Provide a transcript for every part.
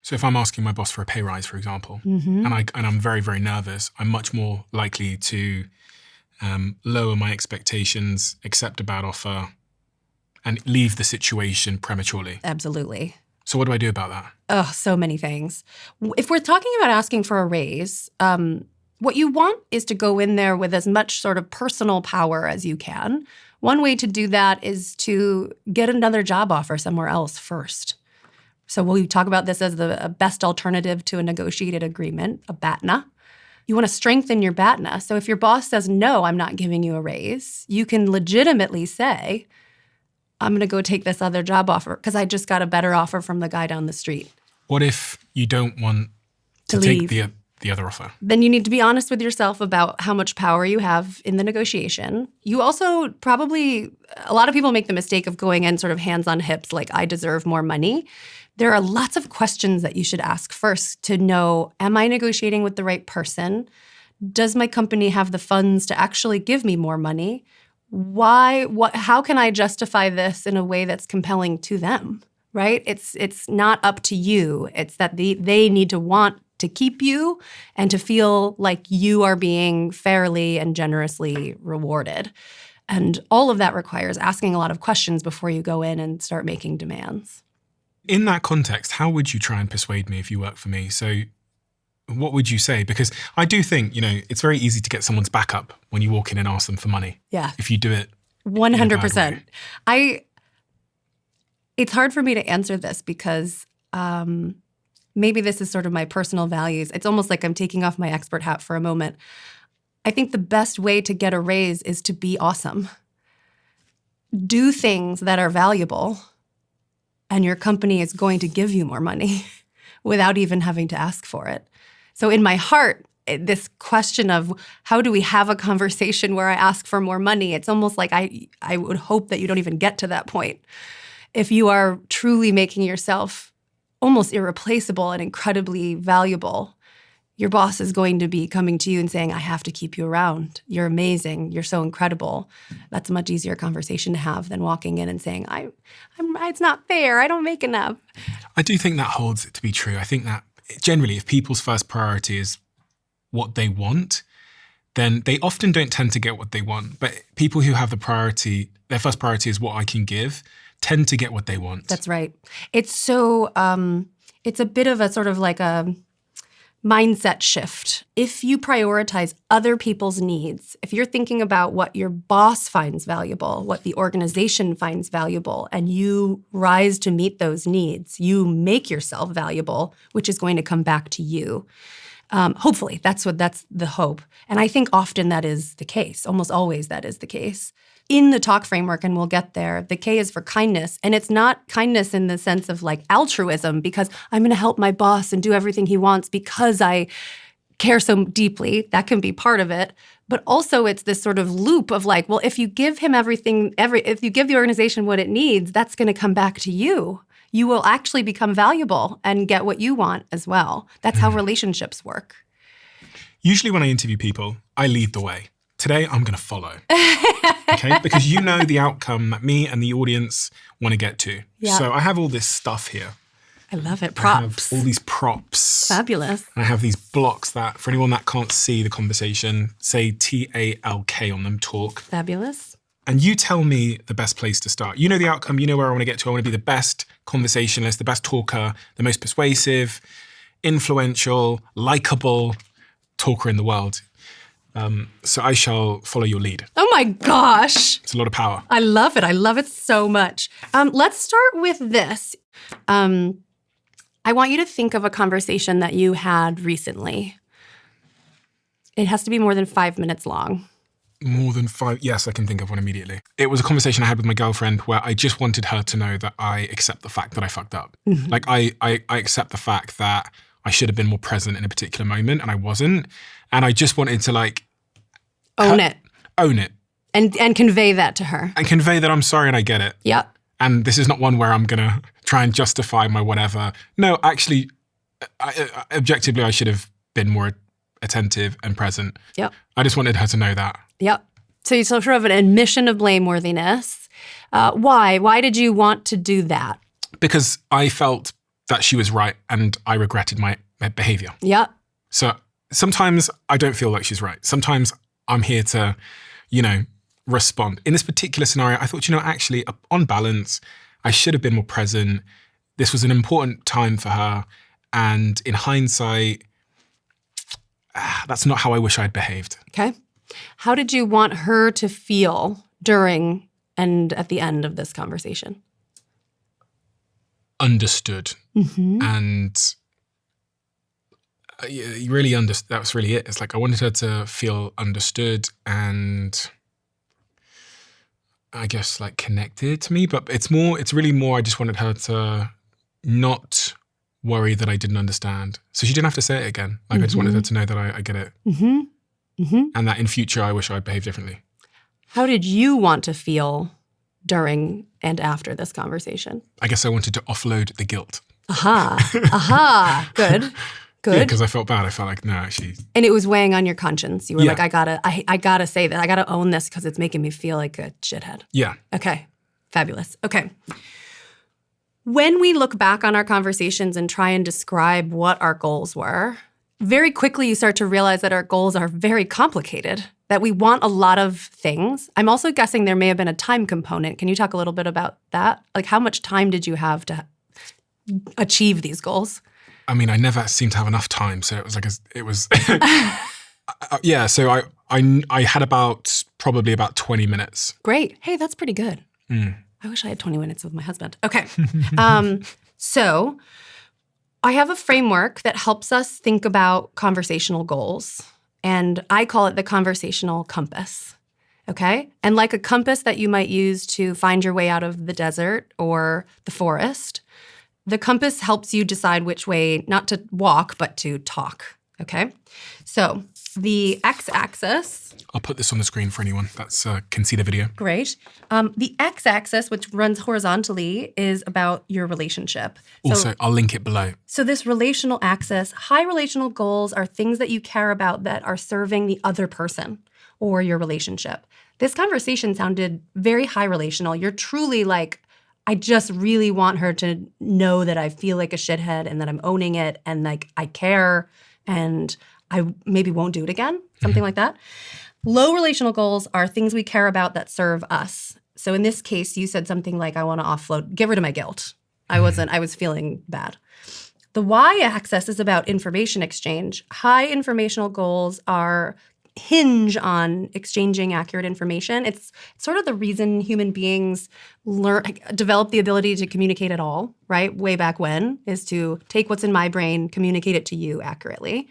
So if I'm asking my boss for a pay rise, for example, and I'm very, very nervous, I'm much more likely to lower my expectations, accept a bad offer, and leave the situation prematurely. Absolutely. So what do I do about that? Oh, so many things. If we're talking about asking for a raise, what you want is to go in there with as much sort of personal power as you can. One way to do that is to get another job offer somewhere else first. So we talk about this as the best alternative to a negotiated agreement, a BATNA. You want to strengthen your BATNA. So if your boss says, no, I'm not giving you a raise, you can legitimately say, I'm going to go take this other job offer because I just got a better offer from the guy down the street. What if you don't want to take the other offer? Then you need to be honest with yourself about how much power you have in the negotiation. You also probably, a lot of people make the mistake of going in sort of hands on hips, like I deserve more money. There are lots of questions that you should ask first to know, am I negotiating with the right person? Does my company have the funds to actually give me more money? Why? How can I justify this in a way that's compelling to them, right? It's not up to you. It's that they need to want to keep you and to feel like you are being fairly and generously rewarded. And all of that requires asking a lot of questions before you go in and start making demands. In that context, how would you try and persuade me if you work for me? So what would you say? Because I do think, it's very easy to get someone's back up when you walk in and ask them for money. Yeah. If you do it 100%. It's hard for me to answer this because maybe this is sort of my personal values. It's almost like I'm taking off my expert hat for a moment. I think the best way to get a raise is to be awesome. Do things that are valuable, and your company is going to give you more money without even having to ask for it. So in my heart, this question of how do we have a conversation where I ask for more money, it's almost like I would hope that you don't even get to that point. If you are truly making yourself almost irreplaceable and incredibly valuable, your boss is going to be coming to you and saying, I have to keep you around. You're amazing. You're so incredible. That's a much easier conversation to have than walking in and saying, it's not fair. I don't make enough. I do think that holds it to be true. I think that generally, if people's first priority is what they want, then they often don't tend to get what they want. But people who have their first priority is what I can give, tend to get what they want. That's right. It's so, it's a bit of a sort of like a mindset shift. If you prioritize other people's needs, if you're thinking about what your boss finds valuable, what the organization finds valuable, and you rise to meet those needs, you make yourself valuable, which is going to come back to you. Hopefully, that's the hope. And I think often that is the case. Almost always that is the case. In the talk framework, and we'll get there, the K is for kindness. And it's not kindness in the sense of like altruism, because I'm going to help my boss and do everything he wants because I care so deeply. That can be part of it. But also it's this sort of loop of like, well, if you give him everything, if you give the organization what it needs, that's going to come back to you. You will actually become valuable and get what you want as well. That's how relationships work. Usually when I interview people, I lead the way. Today, I'm going to follow. Okay? Because you know the outcome that me and the audience want to get to. Yeah. So I have all this stuff here. I love it. Props. I have all these props. Fabulous. And I have these blocks that, for anyone that can't see the conversation, say TALK on them, talk. Fabulous. And you tell me the best place to start. You know the outcome. You know where I want to get to. I want to be the best conversationalist, the best talker, the most persuasive, influential, likable talker in the world. So I shall follow your lead. Oh my gosh. It's a lot of power. I love it. I love it so much. Let's start with this. I want you to think of a conversation that you had recently. It has to be more than 5 minutes long. More than 5? Yes, I can think of one immediately. It was a conversation I had with my girlfriend where I just wanted her to know that I accept the fact that I fucked up. Mm-hmm. Like I accept the fact that I should have been more present in a particular moment and I wasn't. And I just wanted to like... Own it. And convey that to her. And convey that I'm sorry and I get it. Yep. And this is not one where I'm going to try and justify my whatever. No, actually, objectively, I should have been more attentive and present. Yep. I just wanted her to know that. Yep. So you sort of an admission of blameworthiness. Why? Why did you want to do that? Because I felt that she was right and I regretted my behavior. Yeah. So sometimes I don't feel like she's right. Sometimes I'm here to, respond. In this particular scenario, I thought, actually, on balance, I should have been more present. This was an important time for her. And in hindsight, that's not how I wish I'd behaved. Okay. How did you want her to feel during and at the end of this conversation? Understood. Mm-hmm. And you really that was really it. It's like I wanted her to feel understood and I guess like connected to me, but it's really more I just wanted her to not worry that I didn't understand. So she didn't have to say it again. Like I just wanted her to know that I get it. Mm-hmm. Mm-hmm. And that in future I wish I'd behave differently. How did you want to feel during and after this conversation? I guess I wanted to offload the guilt. Aha. Aha. Good. Good. Yeah, because I felt bad. I felt like, no, actually. And it was weighing on your conscience. You were like, I gotta say that. I gotta own this because it's making me feel like a shithead. Yeah. Okay. Fabulous. Okay. When we look back on our conversations and try and describe what our goals were, very quickly you start to realize that our goals are very complicated, that we want a lot of things. I'm also guessing there may have been a time component. Can you talk a little bit about that? Like how much time did you have to achieve these goals? I mean, I never seemed to have enough time, so it was yeah. So I had probably about 20 minutes. Great. Hey, that's pretty good. Mm. I wish I had 20 minutes with my husband. Okay. So I have a framework that helps us think about conversational goals, and I call it the conversational compass. Okay? And like a compass that you might use to find your way out of the desert or the forest, the compass helps you decide which way not to walk, but to talk, okay? So the x-axis... I'll put this on the screen for anyone that can see the video. Great. The x-axis, which runs horizontally, is about your relationship. Also, I'll link it below. So this relational axis, high relational goals are things that you care about that are serving the other person or your relationship. This conversation sounded very high relational. You're truly like... I just really want her to know that I feel like a shithead and that I'm owning it and like I care and I maybe won't do it again, something like that. Low relational goals are things we care about that serve us. So in this case, you said something like, I want to offload, get rid of my guilt. I was feeling bad. The y-axis is about information exchange. High informational goals hinge on exchanging accurate information. It's sort of the reason human beings develop the ability to communicate at all, right? Way back when, is to take what's in my brain, communicate it to you accurately.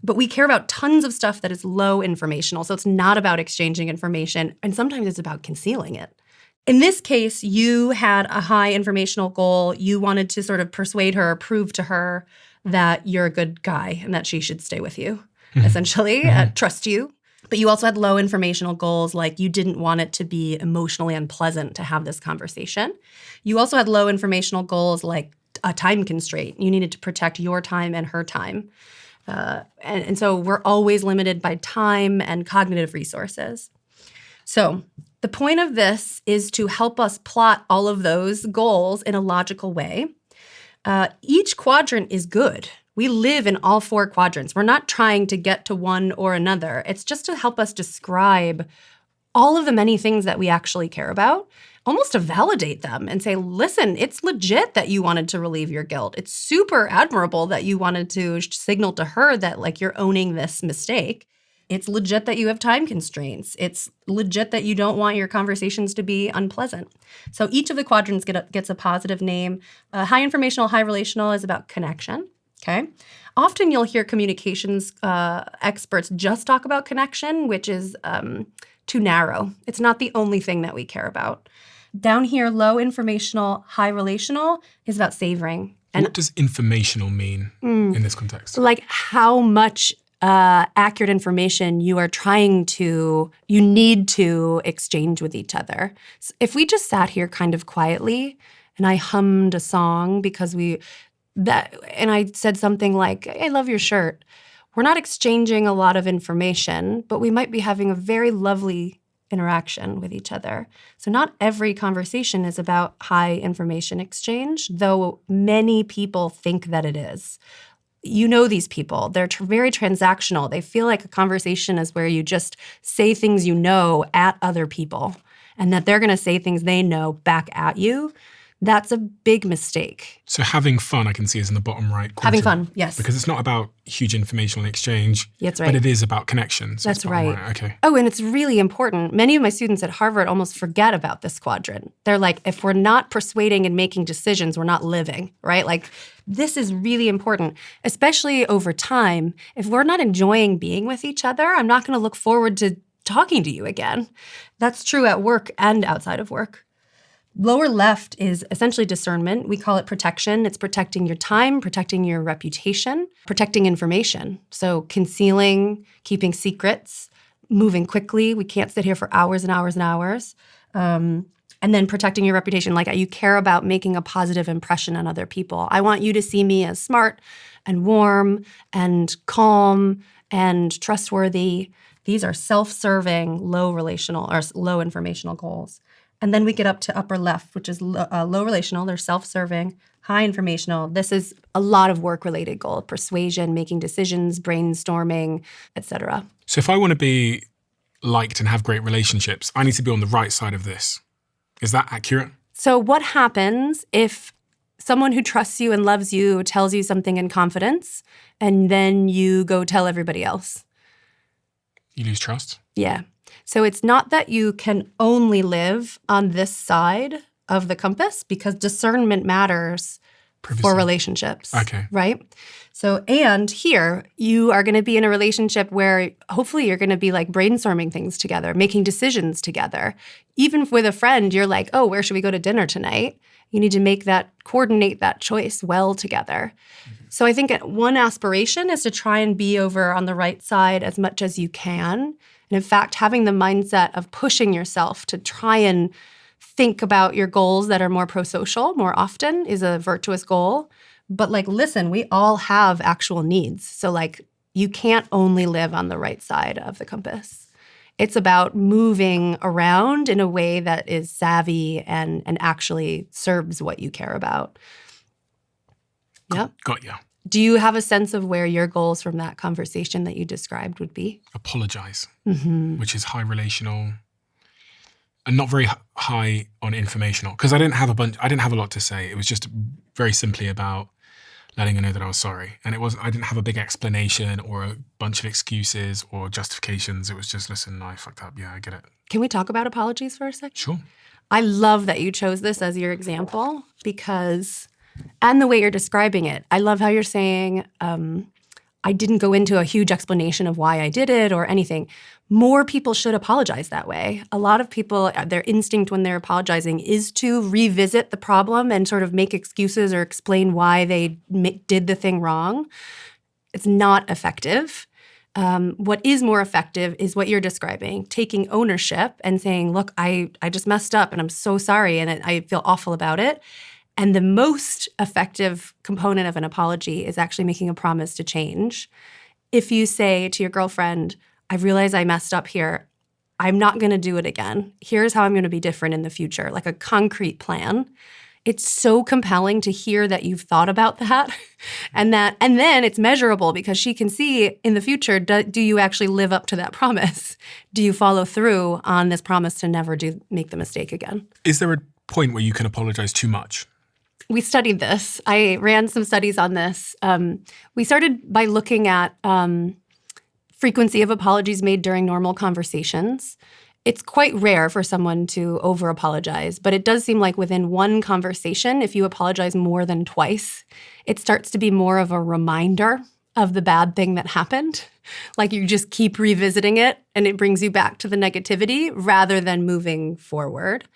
But we care about tons of stuff that is low informational. So it's not about exchanging information. And sometimes it's about concealing it. In this case, you had a high informational goal. You wanted to sort of persuade her, prove to her that you're a good guy and that she should stay with you. Essentially, trust you. But you also had low informational goals, like you didn't want it to be emotionally unpleasant to have this conversation. You also had low informational goals, like a time constraint. You needed to protect your time and her time. And so we're always limited by time and cognitive resources. So the point of this is to help us plot all of those goals in a logical way. Each quadrant is good. We live in all four quadrants. We're not trying to get to one or another. It's just to help us describe all of the many things that we actually care about, almost to validate them and say, listen, it's legit that you wanted to relieve your guilt. It's super admirable that you wanted to signal to her that like you're owning this mistake. It's legit that you have time constraints. It's legit that you don't want your conversations to be unpleasant. So each of the quadrants gets a positive name. High informational, high relational is about connection. Okay. Often you'll hear communications experts just talk about connection, which is too narrow. It's not the only thing that we care about. Down here, low informational, high relational is about savoring. And what does informational mean in this context? Like how much accurate information you need to exchange with each other. So if we just sat here kind of quietly and I hummed a song because and I said something like, hey, I love your shirt. We're not exchanging a lot of information, but we might be having a very lovely interaction with each other. So not every conversation is about high information exchange, though many people think that it is. You know these people. They're very transactional. They feel like a conversation is where you just say things you know at other people and that they're going to say things they know back at you. That's a big mistake. So having fun, I can see, is in the bottom right quadrant. Having fun, yes. Because it's not about huge informational exchange. That's right. But it is about connection. So That's right. Okay. Oh, and it's really important. Many of my students at Harvard almost forget about this quadrant. They're like, if we're not persuading and making decisions, we're not living, right? Like, this is really important, especially over time. If we're not enjoying being with each other, I'm not going to look forward to talking to you again. That's true at work and outside of work. Lower left is essentially discernment. We call it protection. It's protecting your time, protecting your reputation, protecting information. So concealing, keeping secrets, moving quickly. We can't sit here for hours and hours and hours. And then protecting your reputation. Like, you care about making a positive impression on other people. I want you to see me as smart and warm and calm and trustworthy. These are self-serving, low relational or low informational goals. And then we get up to upper left, which is low relational. They're self-serving, high informational. This is a lot of work-related goal: persuasion, making decisions, brainstorming, etc. So if I want to be liked and have great relationships, I need to be on the right side of this. Is that accurate? So what happens if someone who trusts you and loves you tells you something in confidence, and then you go tell everybody else? You lose trust? Yeah. So it's not that you can only live on this side of the compass, because discernment matters for relationships. Okay. Right? So, and here, you are going to be in a relationship where hopefully you're going to be like brainstorming things together, making decisions together. Even with a friend, you're like, oh, where should we go to dinner tonight? You need to coordinate that choice well together. Mm-hmm. So I think one aspiration is to try and be over on the right side as much as you can. And in fact, having the mindset of pushing yourself to try and think about your goals that are more pro-social more often is a virtuous goal. But like, listen, we all have actual needs. So like, you can't only live on the right side of the compass. It's about moving around in a way that is savvy and actually serves what you care about. Yep. Got you. Do you have a sense of where your goals from that conversation that you described would be? Apologize, which is high relational and not very high on informational, because I didn't have a lot to say. It was just very simply about letting her know that I was sorry. And I didn't have a big explanation or a bunch of excuses or justifications. It was just, listen, I fucked up. Yeah, I get it. Can we talk about apologies for a second? Sure. I love that you chose this as your example and the way you're describing it. I love how you're saying, I didn't go into a huge explanation of why I did it or anything. More people should apologize that way. A lot of people, their instinct when they're apologizing is to revisit the problem and sort of make excuses or explain why they did the thing wrong. It's not effective. What is more effective is what you're describing, taking ownership and saying, look, I just messed up and I'm so sorry and I feel awful about it. And the most effective component of an apology is actually making a promise to change. If you say to your girlfriend, I realize I messed up here. I'm not going to do it again. Here's how I'm going to be different in the future, like a concrete plan. It's so compelling to hear that you've thought about that and then it's measurable because she can see in the future, do you actually live up to that promise? Do you follow through on this promise to never make the mistake again? Is there a point where you can apologize too much? We studied this. I ran some studies on this. We started by looking at frequency of apologies made during normal conversations. It's quite rare for someone to over-apologize, but it does seem like within one conversation, if you apologize more than twice, it starts to be more of a reminder of the bad thing that happened. Like you just keep revisiting it and it brings you back to the negativity rather than moving forward.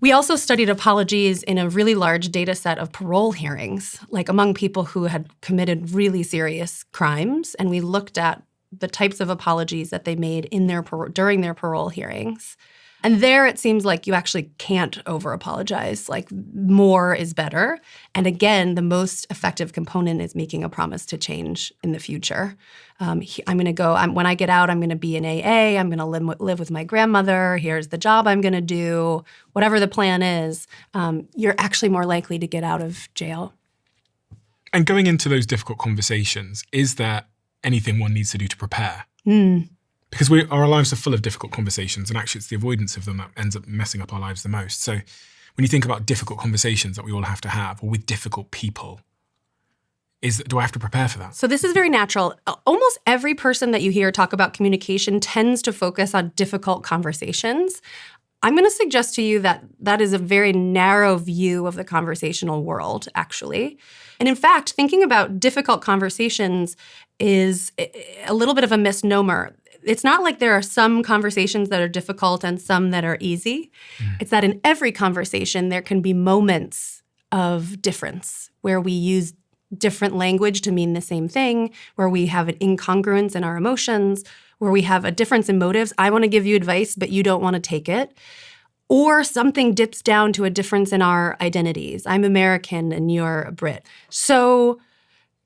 We also studied apologies in a really large data set of parole hearings, like among people who had committed really serious crimes. And we looked at the types of apologies that they made in during their parole hearings. And there it seems like you actually can't over-apologize. Like more is better. And again, the most effective component is making a promise to change in the future. I'm going to go, when I get out, I'm going to be in AA. I'm going to live with my grandmother. Here's the job I'm going to do. Whatever the plan is, you're actually more likely to get out of jail. And going into those difficult conversations, is there anything one needs to do to prepare? Because our lives are full of difficult conversations, and actually it's the avoidance of them that ends up messing up our lives the most. So when you think about difficult conversations that we all have to have, or with difficult people, do I have to prepare for that? So this is very natural. Almost every person that you hear talk about communication tends to focus on difficult conversations. I'm going to suggest to you that that is a very narrow view of the conversational world, actually. And in fact, thinking about difficult conversations is a little bit of a misnomer. It's not like there are some conversations that are difficult and some that are easy. It's that in every conversation, there can be moments of difference where we use different language to mean the same thing, where we have an incongruence in our emotions, where we have a difference in motives. I want to give you advice, but you don't want to take it. Or something dips down to a difference in our identities. I'm American and you're a Brit. So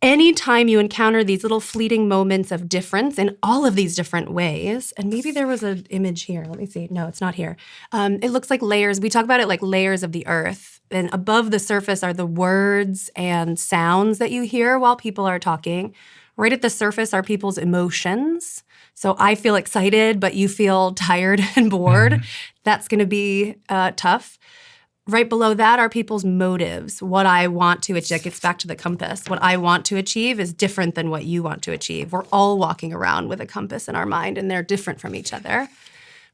anytime you encounter these little fleeting moments of difference in all of these different ways, and maybe there was an image here. Let me see. No, it's not here. It looks like layers. We talk about it like layers of the earth. And above the surface are the words and sounds that you hear while people are talking. Right at the surface are people's emotions. So I feel excited, but you feel tired and bored. That's going to be tough. Right below that are people's motives. What I want to achieve. That gets back to the compass. What I want to achieve is different than what you want to achieve. We're all walking around with a compass in our mind, and they're different from each other.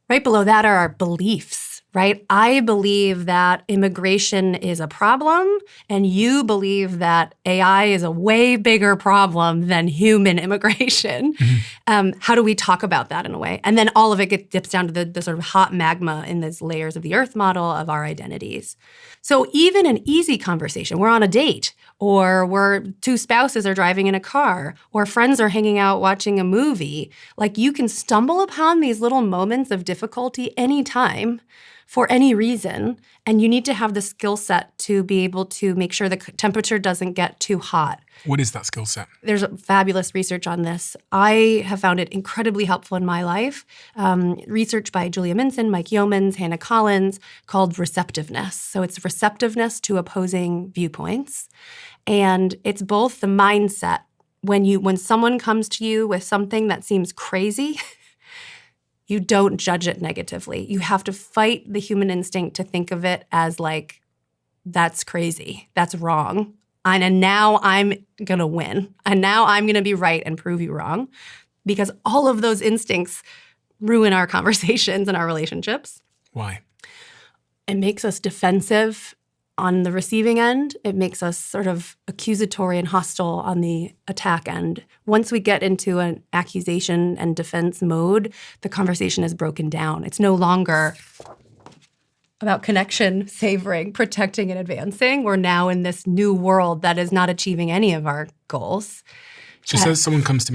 Right below that are our beliefs. Right? I believe that immigration is a problem, and you believe that AI is a way bigger problem than human immigration. How do we talk about that in a way? And then all of it dips down to the sort of hot magma in these layers of the earth model of our identities. So even an easy conversation, we're on a date, or two spouses are driving in a car, or friends are hanging out watching a movie, like you can stumble upon these little moments of difficulty anytime, for any reason, and you need to have the skill set to be able to make sure the temperature doesn't get too hot. What is that skill set? There's fabulous research on this. I have found it incredibly helpful in my life. Research by Julia Minson, Mike Yeomans, Hannah Collins, called receptiveness. So it's receptiveness to opposing viewpoints. And it's both the mindset. When someone comes to you with something that seems crazy, you don't judge it negatively. You have to fight the human instinct to think of it as like, that's crazy, that's wrong. And now I'm going to win. And now I'm going to be right and prove you wrong. Because all of those instincts ruin our conversations and our relationships. Why? It makes us defensive on the receiving end. It makes us sort of accusatory and hostile on the attack end. Once we get into an accusation and defense mode, the conversation is broken down. It's no longer about connection, savoring, protecting, and advancing. We're now in this new world that is not achieving any of our goals. So says someone comes to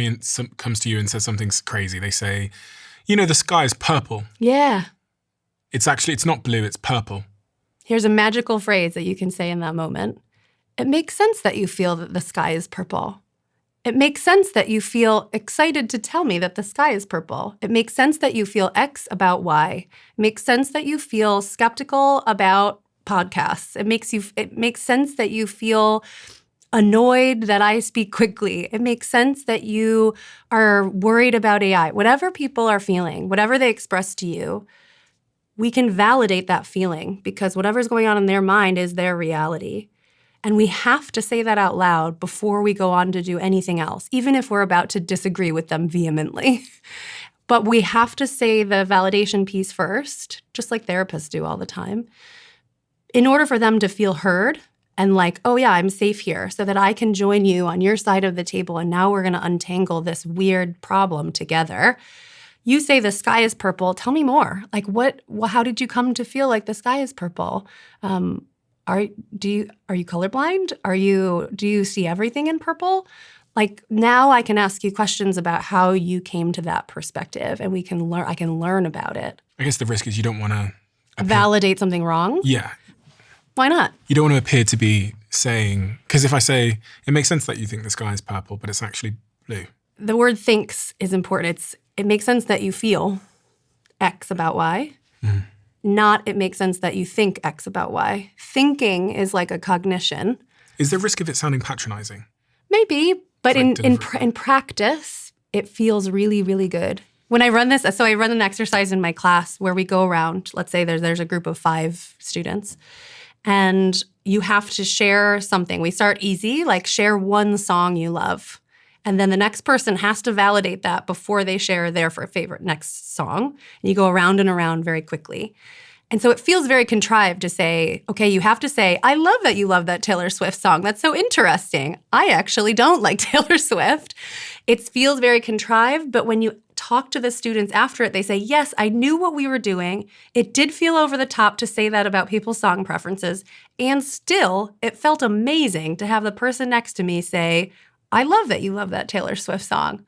you and says something's crazy. They say, the sky is purple. Yeah. It's not blue, it's purple. Here's a magical phrase that you can say in that moment. It makes sense that you feel that the sky is purple. It makes sense that you feel excited to tell me that the sky is purple. It makes sense that you feel X about Y. It makes sense that you feel skeptical about podcasts. It makes sense that you feel annoyed that I speak quickly. It makes sense that you are worried about AI. Whatever people are feeling, whatever they express to you, we can validate that feeling because whatever's going on in their mind is their reality. And we have to say that out loud before we go on to do anything else, even if we're about to disagree with them vehemently. But we have to say the validation piece first, just like therapists do all the time, in order for them to feel heard and like, oh yeah, I'm safe here so that I can join you on your side of the table and now we're going to untangle this weird problem together. You say the sky is purple. Tell me more. Like how did you come to feel like the sky is purple? Are you colorblind? Do you see everything in purple? Like now I can ask you questions about how you came to that perspective and I can learn about it. I guess the risk is you don't want to validate something wrong? Yeah. Why not? You don't want to appear to be saying, because if I say, it makes sense that you think the sky is purple, but it's actually blue. The word thinks is important. It makes sense that you feel X about Y. Not it makes sense that you think X about Y. Thinking is like a cognition. Is there risk of it sounding patronizing? Maybe, but in practice, it feels really, really good. When I run this, so I run an exercise in my class where we go around, let's say there's a group of 5 students, and you have to share something. We start easy, like share one song you love. And then the next person has to validate that before they share their favorite next song. And you go around and around very quickly. And so it feels very contrived to say, okay, you have to say, I love that you love that Taylor Swift song. That's so interesting. I actually don't like Taylor Swift. It feels very contrived, but when you talk to the students after it, they say, yes, I knew what we were doing. It did feel over the top to say that about people's song preferences. And still, it felt amazing to have the person next to me say, I love that you love that Taylor Swift song.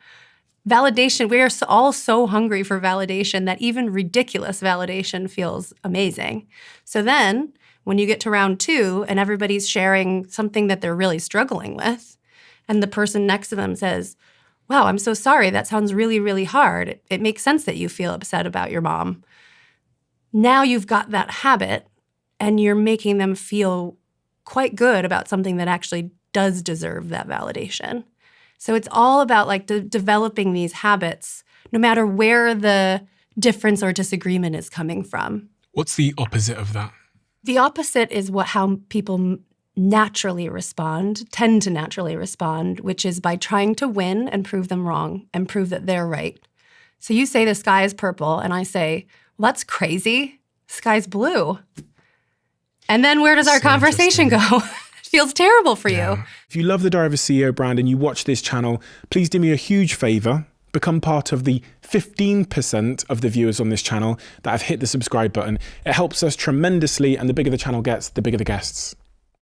Validation, we are all so hungry for validation that even ridiculous validation feels amazing. So then, when you get to round 2 and everybody's sharing something that they're really struggling with, and the person next to them says, wow, I'm so sorry, that sounds really, really hard. It makes sense that you feel upset about your mom. Now you've got that habit, and you're making them feel quite good about something that actually does deserve that validation. So it's all about like developing these habits, no matter where the difference or disagreement is coming from. What's the opposite of that? The opposite is how people naturally respond, tend to naturally respond, which is by trying to win and prove them wrong and prove that they're right. So you say the sky is purple, and I say, well, that's crazy. The sky's blue. And then where does our conversation go? Feels terrible for you. If you love the Diary of a CEO brand and you watch this channel, please do me a huge favor. Become part of the 15% of the viewers on this channel that have hit the subscribe button. It helps us tremendously, and the bigger the channel gets, the bigger the guests.